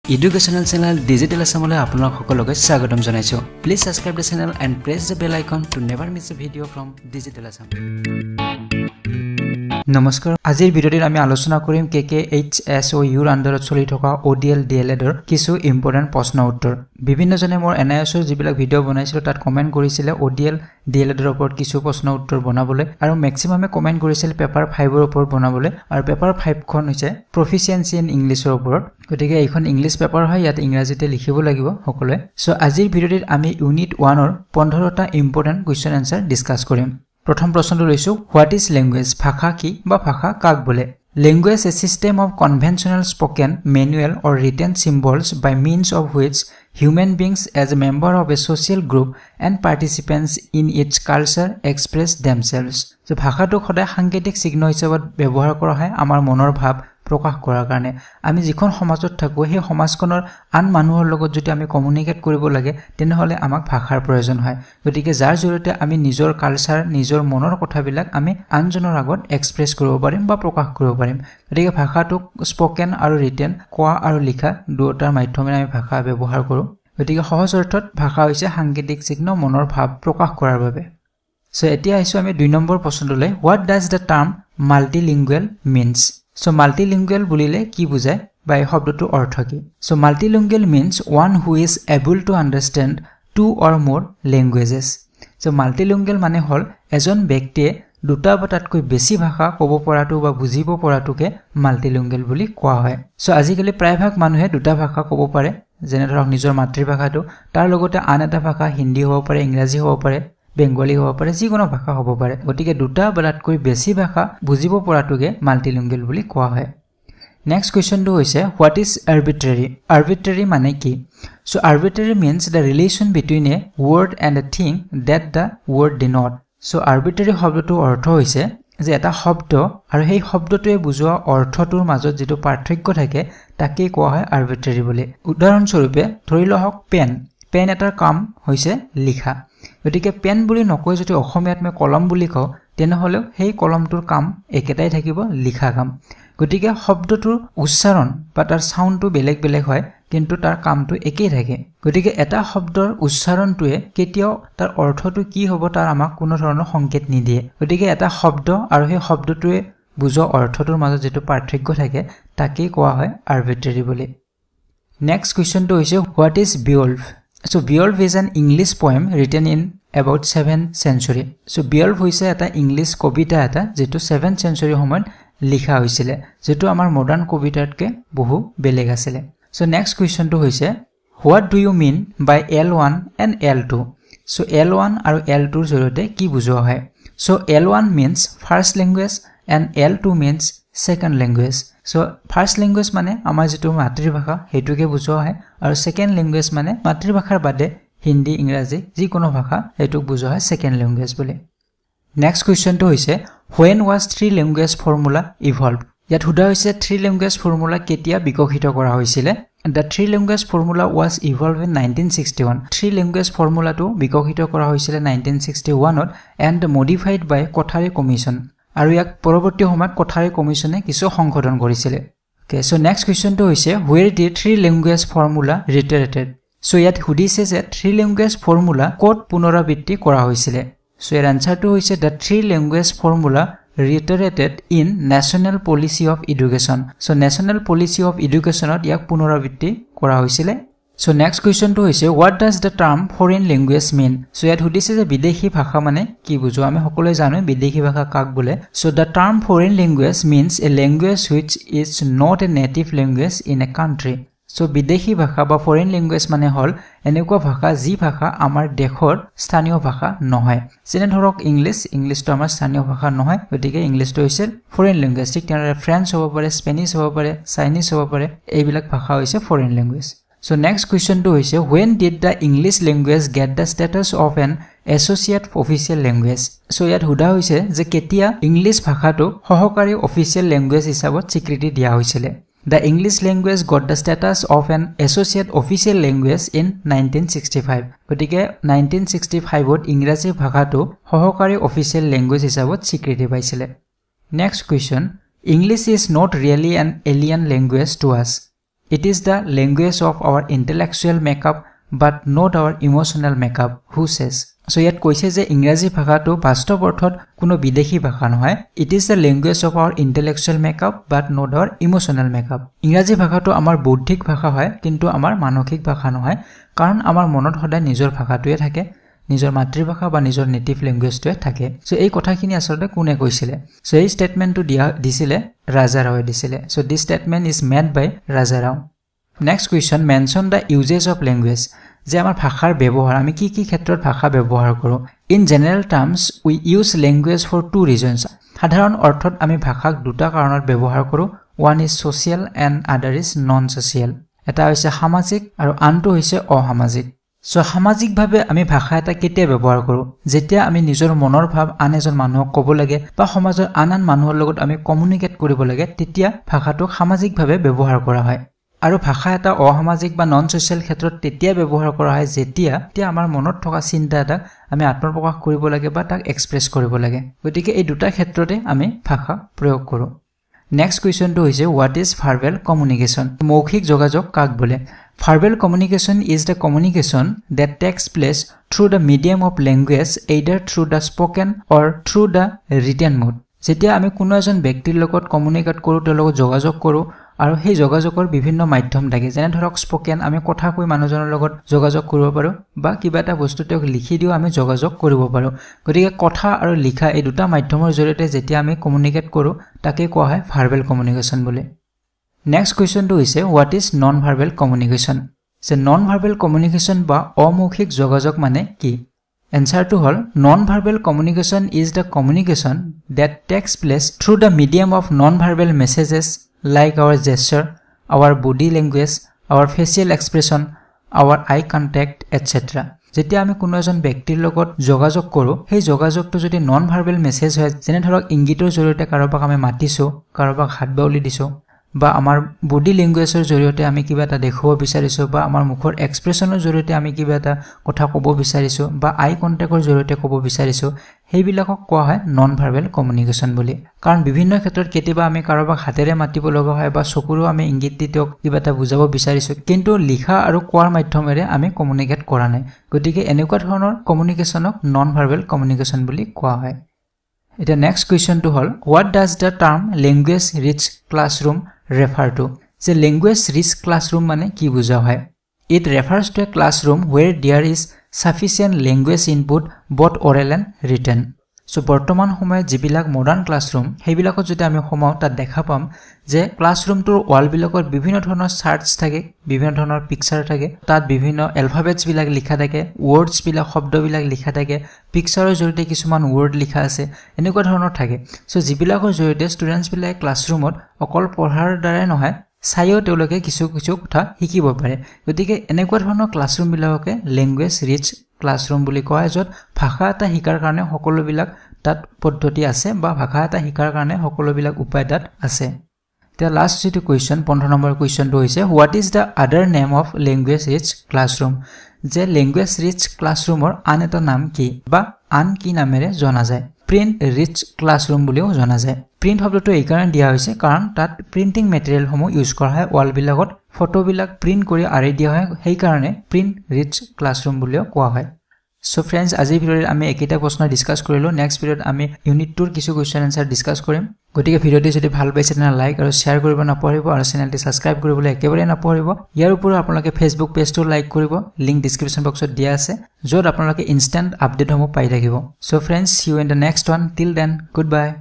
Educational channel D.El.Ed Assamole আপোনাক সকলোকে স্বাগতম জনাইছো। Please subscribe the channel and press the bell icon to never miss a video from D.El.Ed Assam. নমস্কাৰ আজিৰ ভিডিঅ'ত আমি আলোচনা কৰিম KKHSOU ৰ আন্ডাৰত চলি থকা ODL D.El.Ed ৰ কিছু ইম্পৰ্টেন্ট প্ৰশ্ন উত্তৰ বিভিন্নজনে মোৰ NIS ৰ যিবিলাক ভিডিঅ' বনাইছিল তাত কমেন্ট কৰিছিল ODL D.El.Ed ৰ ওপৰত কিছু প্ৰশ্ন উত্তৰ বনাবলৈ আৰু ম্যাক্সিমামে কমেন্ট কৰিছিল পেপাৰ 5 ৰ ওপৰত বনাবলৈ আৰু পেপাৰ 5 খন হৈছে Proficiency in English ৰ ওপৰত গতিকে এইখন ইংলিশ পেপাৰ হয় ইয়াত ইংৰাজীতে লিখিব লাগিব সকলোৱে সো আজিৰ ভিডিঅ'ত আমি ইউনিট 1 ৰ 15টা ইম্পৰ্টেন্ট কোৱেশ্চন আনসাৰ ডিসকাস কৰিম প্ৰথম প্ৰশ্নটো লৈছো হোৱাট ইজ ল্যাঙ্গুৱেজ ভাষা কি বা ভাষা কাক বোলে language a system of conventional spoken manual or written symbols by means of which human beings as a member of a social group and participants in its culture express themselves so ভাষাটো খদায় সাংকেতিক চিহ্ন হিচাপত ব্যৱহাৰ কৰা হয় আমাৰ মনৰ ভাৱ প্ৰকাশ কৰাৰ কাৰণে আমি যিখন সমাজত থাকো সেই সমাজখনৰ আন মানুহৰ লগত যদি আমি কমিউনিকেট কৰিব লাগে তেনেহলে আমাক ভাষাৰ প্ৰয়োজন হয় গতিকে যাৰ জৰিয়তে আমি নিজৰ কালচাৰ নিজৰ মনৰ কথাবিলাক আমি আনজনৰ আগত এক্সপ্ৰেছ কৰিব পাৰিম বা প্ৰকাশ কৰিব পাৰিম গতিকে ভাষাটো স্পোকেন আৰু ৰিটেন কোৱা আৰু লিখা দুটাৰ মাধ্যমেৰে আমি ভাষা ব্যৱহাৰ কৰো গতিকে সহজ অৰ্থত ভাষা হৈছে সাংকেতিক চিহ্ন মনৰ ভাৱ প্ৰকাশ কৰাৰ বাবে সো এতিয়া আইছো আমি 2 number প্ৰশ্নটোলৈ what does the term multilingual means so multilingual বুলিলে কি বুজায় বা এই শব্দটোৰ অৰ্থ কি so multilingual means one who is able to understand two or more languages so multilingual মানে হল এজন ব্যক্তিয়ে দুটা বা তাতকৈ বেছি ভাষা ক'ব পৰাটো বা বুজিব পৰাটোকে মাল্টিলিংগুৱেল বুলি কোৱা হয় সো আজিকালি প্ৰায়ভাগ মানুহে দুটা ভাষা ক'ব পাৰে যেনে ধৰক নিজৰ মাতৃভাষাটো তাৰ লগতে আন এটা ভাষা হিন্দী হ'ব পাৰে ইংৰাজী হ'ব পাৰে বেংগলী হ'ব পাৰে যিকোনো ভাষা হ'ব পাৰে গতিকে দুটা বা তাতকৈ বেছি ভাষা বুজিব পৰাটোকে মাল্টিলিংগুৱেল বুলি কোৱা হয় নেক্সট কোৱেশ্চনটো হৈছে হোৱাট ইজ আৰ্বিট্ৰাৰী আৰ্বিট্ৰাৰী মানে কি so arbitrary means the relation between a word and a thing that the word denote so arbitrary শব্দটোৰ অৰ্থ হৈছে যে এটা শব্দ আৰু সেই শব্দটোৱে বুজোৱা অৰ্থটোৰ মাজত যেটো পাৰ্থক্য থাকে তাকে কোৱা হয় আৰ্বিট্ৰাৰী বুলি উদাহৰণস্বৰূপে ধৰি লওক পেন এটাৰ কাম হৈছে লিখা গতিকে পেন বুলি নকৈ যদি অসমীয়াত মই কলম বুলি কওঁ তেনেহলে সেই কলমটোৰ কাম একেটাই থাকিব লিখা কাম গতিকে শব্দটোৰ উচ্চাৰণ বা তাৰ সাউন্ডটো বেলেগ বেলেগ হয় কিন্তু তাৰ কামটো একেই থাকে গতিকে এটা শব্দৰ উচ্চাৰণটোৱে কেতিয়াও তাৰ অৰ্থটো কি হ'ব তাৰ আমাক কোনো ধৰণৰ সংকেত নিদিয়ে গতিকে এটা শব্দ আৰু সেই শব্দটোৱে বুজোৱা অৰ্থটোৰ মাজত যেটো পাৰ্থক্য থাকে তাকে কোৱা হয় আৰ্বিট্ৰাৰী বুলি নেক্সট কোৱেশ্চনটো হৈছে what is বিয়লফ so Beowulf is an English poem written in about 7th century so Beowulf হৈছে এটা ইংলিশ কবিতা এটা যেটো 7th century সময়ত লিখা হৈছিল যেটো আমাৰ মডাৰ্ন কবিতাতকে বহু বেলেগ আছিল so next question টো হৈছে what do you mean by L1 and L2 so L1 আৰু L2 ৰ জৰিয়তে কি বুজোৱা হয় so L1 means first language and L2 means second language so first language মানে আমাৰ যেটো মাতৃভাষা হেতুকে বুজোৱা হয় আৰু second language মানে মাতৃভাষাৰ বাদে হিন্দী ইংৰাজী যিকোনো ভাষা হেতুক বুজোৱা হয় second language বুলি next question টো হৈছে when was three language formula evolved ইয়াত হুদা হৈছে three language formula কেতিয়া বিকশিত কৰা হৈছিল the three language formula was evolved in 1961 three language formula টো বিকশিত কৰা হৈছিল 1961 ত and modified by Kothari Commission আৰু ইয়াক পৰৱৰ্তী সময়ত Kothari Commissione কিছু সংশোধন কৰিছিল okay so next question টো হৈছে where did three language formula reiterated so ইয়াত হুদিছে যে three language formula ক'ত পুনৰাবৃত্তি কৰা হৈছিল so ইয়াৰ আনসাৰটো হৈছে the three language formula reiterated in national policy of education so national policy of education ত ইয়াক পুনৰাবৃত্তি কৰা হৈছিল so next question to hoise what does the term foreign language mean so yat hudise je bideshi bhasha mane ki bujo ame hokole janu bideshi bhasha kak bole so the term foreign language means a language which is not a native language in a country so bideshi bhasha ba foreign language mane hol enekwa bhasha ji bhasha amar dekhor sthaniyo bhasha nohoy jene dhorok english to amar sthaniyo bhasha nohoy gotike english to hoise foreign linguistic tik tenore french hobo pare spanish hobo pare chinese hobo pare ei bilak bhasha hoise foreign language so next question to hoise when did the English language get the status of an associate official language so yat huda hoise je ketia English bhasha to sohokari official language hisabot স্বীকৃতি দিয়া হৈছিল the English language got the status of an associate official language in 1965 gotike 1965 ot ইংৰাজী ভাষা to sohokari official language hisabot স্বীকৃতি পাইছিল next question English is not really an alien language to us It is the language of our intellectual makeup but not our emotional makeup. Who says? So ইয়াত কৈছে যে ইংৰাজী ভাষাটো বাস্তৱ অৰ্থত কোনো বিদেশী ভাষা নহয়. It is the language of our intellectual makeup but not our emotional makeup. ইংৰাজী ভাষাটো আমাৰ বৌদ্ধিক ভাষা হয় কিন্তু আমাৰ মানসিক ভাষা নহয়, কাৰণ আমাৰ মনত সদায় নিজৰ ভাষাটোৱে থাকে, নিজৰ মাতৃভাষা বা নিজৰ নেটিভ ল্যাঙ্গুৱেজটোৱে থাকে. সো এই কথাখিনি আসলে কোনে কৈছিলে? সো এই স্টেটমেন্টটো দিছিলে ৰাজা ৰাওয়ে দিছিলে. So this statement is made by Raja Rao. Next question, mention the usage of language. যে আমাৰ ভাষাৰ ব্যৱহাৰ, আমি কি কি ক্ষেত্ৰত ভাষা ব্যৱহাৰ কৰো? In general terms we use language for two reasons. সাধাৰণ অৰ্থত আমি ভাষাক দুটা কাৰণত ব্যৱহাৰ কৰো. One is social and other is non social. এটা হৈছে সামাজিক আৰু আনটো হৈছে অসামাজিক. সো সামাজিকভাৱে আমি ভাষা এটা কেতিয়া ব্যৱহাৰ কৰো? যেতিয়া আমি নিজৰ মনৰ ভাৱ আন এজন মানুহক ক'ব লাগে বা সমাজৰ আন মানুহৰ লগত আমি কমিউনিকেট কৰিব লাগে, তেতিয়া ভাষাটোক সামাজিকভাৱে ব্যৱহাৰ কৰা হয়. আৰু ভাষা এটা অসামাজিক বা নন সোশিয়েল ক্ষেত্ৰত তেতিয়া ব্যৱহাৰ কৰা হয় যেতিয়া আমাৰ মনত থকা চিন্তা এটা আমি আত্মপ্ৰকাশ কৰিব লাগে বা তাক এক্সপ্ৰেছ কৰিব লাগে. গতিকে এই দুটা ক্ষেত্ৰতে আমি ভাষা প্ৰয়োগ কৰো. নেক্সট কোৱেশ্চনটো হৈছে হোৱাট ইজ ভাৰ্বেল কমিউনিকেশ্যন? মৌখিক যোগাযোগ কাক বোলে? Verbal communication is the communication that takes place through the medium of language, either through the spoken or through the written mode. যেতিয়া আমি কোনো এজন ব্যক্তিৰ লগত কমিউনিকেট কৰো, তেওঁৰ লগত যোগাযোগ কৰো, আৰু সেই যোগাযোগৰ বিভিন্ন মাধ্যম থাকে, যেনে ধৰক স্পোকেন, আমি কথা কৈ মানুহজনৰ লগত যোগাযোগ কৰিব পাৰো, বা কিবা এটা বস্তু তেওঁক লিখি দিও আমি যোগাযোগ কৰিব পাৰো. গতিকে কথা আৰু লিখা এই দুটা মাধ্যমৰ জৰিয়তে যেতিয়া আমি কমিউনিকেট কৰো, তাকে কোৱা হয় ভাৰ্বেল কমিউনিকেশ্যন বুলি. নেক্সট কোৱেশ্চনটো হৈছে what is non verbal communication? যে নন ভাৰ্বেল কমিউনিকেশ্যন বা অমৌখিক যোগাযোগ মানে কি? এনসাৰটো হল non verbal communication is the communication that takes place through the medium of non verbal messages like our gesture, our body language, our facial expression, our eye contact etcetera. যেতিয়া আমি কোনো এজন ব্যক্তিৰ লগত যোগাযোগ কৰো, সেই যোগাযোগটো যদি নন ভাৰ্বেল মেছেজ হয়, যেনে ধৰক ইংগিতৰ জৰিয়তে কাৰোবাক আমি মাতিছো, কাৰোবাক হাত বাউলি দিছো, বা আমাৰ বডি ল্যাঙ্গুৱেজৰ জৰিয়তে আমি কিবা এটা দেখাব বিচাৰিছো, বা আমাৰ মুখৰ এক্সপ্ৰেছনৰ জৰিয়তে আমি কিবা এটা কথা ক'ব বিচাৰিছো, বা আই কণ্টেক্টৰ জৰিয়তে ক'ব বিচাৰিছো, সেইবিলাকক কোৱা হয় নন ভাৰ্বেল কমিউনিকেশ্যন বুলি. কাৰণ বিভিন্ন ক্ষেত্ৰত কেতিয়াবা আমি কাৰোবাক হাতেৰে মাতিব লগা হয় বা চকুৰো আমি ইংগিত দি তেওঁক কিবা এটা বুজাব বিচাৰিছো, কিন্তু লিখা আৰু কোৱাৰ মাধ্যমেৰে আমি কমিউনিকেট কৰা নাই. গতিকে এনেকুৱা ধৰণৰ কমিউনিকেশ্যনক নন ভাৰ্বেল কমিউনিকেশ্যন বুলি কোৱা হয়. এতিয়া নেক্সট কুৱেশ্যনটো হল what does the term language rich classroom refer to? যে language rich classroom মানে কি বুজা হয়? It refers to a classroom where there is sufficient language input both oral and written. So বৰ্তমান সময়ত যিবিলাক মডাৰ্ণ ক্লাছৰুম, সেইবিলাকত যদি আমি সোমাও, তাত দেখা পাম যে ক্লাছৰুমটোৰ ৱালবিলাকত বিভিন্ন ধৰণৰ চাৰ্টছ থাকে, বিভিন্ন ধৰণৰ পিকচাৰ থাকে, তাত বিভিন্ন এলফাবেটছ বিলাক লিখা থাকে, ৱৰ্ডছ বিলাক, শব্দবিলাক লিখা থাকে, পিকচাৰৰ জৰিয়তে কিছুমান ৱৰ্ড লিখা আছে, এনেকুৱা ধৰণৰ থাকে. সো যিবিলাকৰ জৰিয়তে ষ্টুডেণ্টছ বিলাক ক্লাছৰুমত অকল পঢ়াৰ দ্বাৰাই নহয়, চাইও তেওঁলোকে কিছু কথা শিকিব পাৰে. গতিকে এনেকুৱা ধৰণৰ ক্লাছৰুম বিলাককে ল্যাঙ্গুৱেজ ৰিচ ক্লাছৰুম বুলি কোৱা হয়, য'ত ভাষা এটা শিকাৰ কাৰণে সকলোবিলাক তাত পদ্ধতি আছে, বা ভাষা এটা শিকাৰ কাৰণে সকলোবিলাক উপায় তাত আছে. এতিয়া লাষ্ট যেটো কুৱেশ্যন, 15 নম্বৰ কুৱেশ্যনটো হৈছে what is the other name of language rich classroom? যে ল্যাঙ্গুৱেজ ৰিচ ক্লাছৰুমৰ আন এটা নাম কি, বা আন কি নামেৰে জনা যায়? প্ৰিণ্ট ৰিচ ক্লাছৰুম বুলিও জনা যায়. প্ৰিণ্ট শব্দটো এই কাৰণে দিয়া হৈছে কাৰণ তাত প্ৰিণ্টিং মেটেৰিয়েলসমূহ ইউজ কৰা হয়, ৱালবিলাকত ফটোবিলাক প্ৰিণ্ট কৰি আঁৰি দিয়া হয়, সেই কাৰণে প্ৰিণ্ট ৰিচ ক্লাছৰুম বুলিও কোৱা হয়. সো ফ্ৰেণ্ডছ, আজিৰ ভিডিঅ'ত আমি একেটা প্ৰশ্ন ডিছকাছ কৰিলোঁ. নেক্সট ভিডিঅ'ত আমি ইউনিট 2ৰ কিছু কুৱেশ্যন এনসাৰ ডিছকাছ কৰিম. গতিকে ভিডিঅ'টি যদি ভাল পাইছে তেনে লাইক আৰু শ্বেয়াৰ কৰিব নাপাহৰিব, আৰু চেনেলটি ছাবস্ক্ৰাইব কৰিবলৈ একেবাৰে নাপাহৰিব. ইয়াৰ উপৰিও আপোনালোকে ফেচবুক পেজটো লাইক কৰিব, লিংক ডিছক্ৰিপশ্যন বক্সত দিয়া আছে, য'ত আপোনালোকে ইনষ্টেণ্ট আপডেটসমূহ পাই থাকিব. So friends, see you in the next one. Till then, goodbye.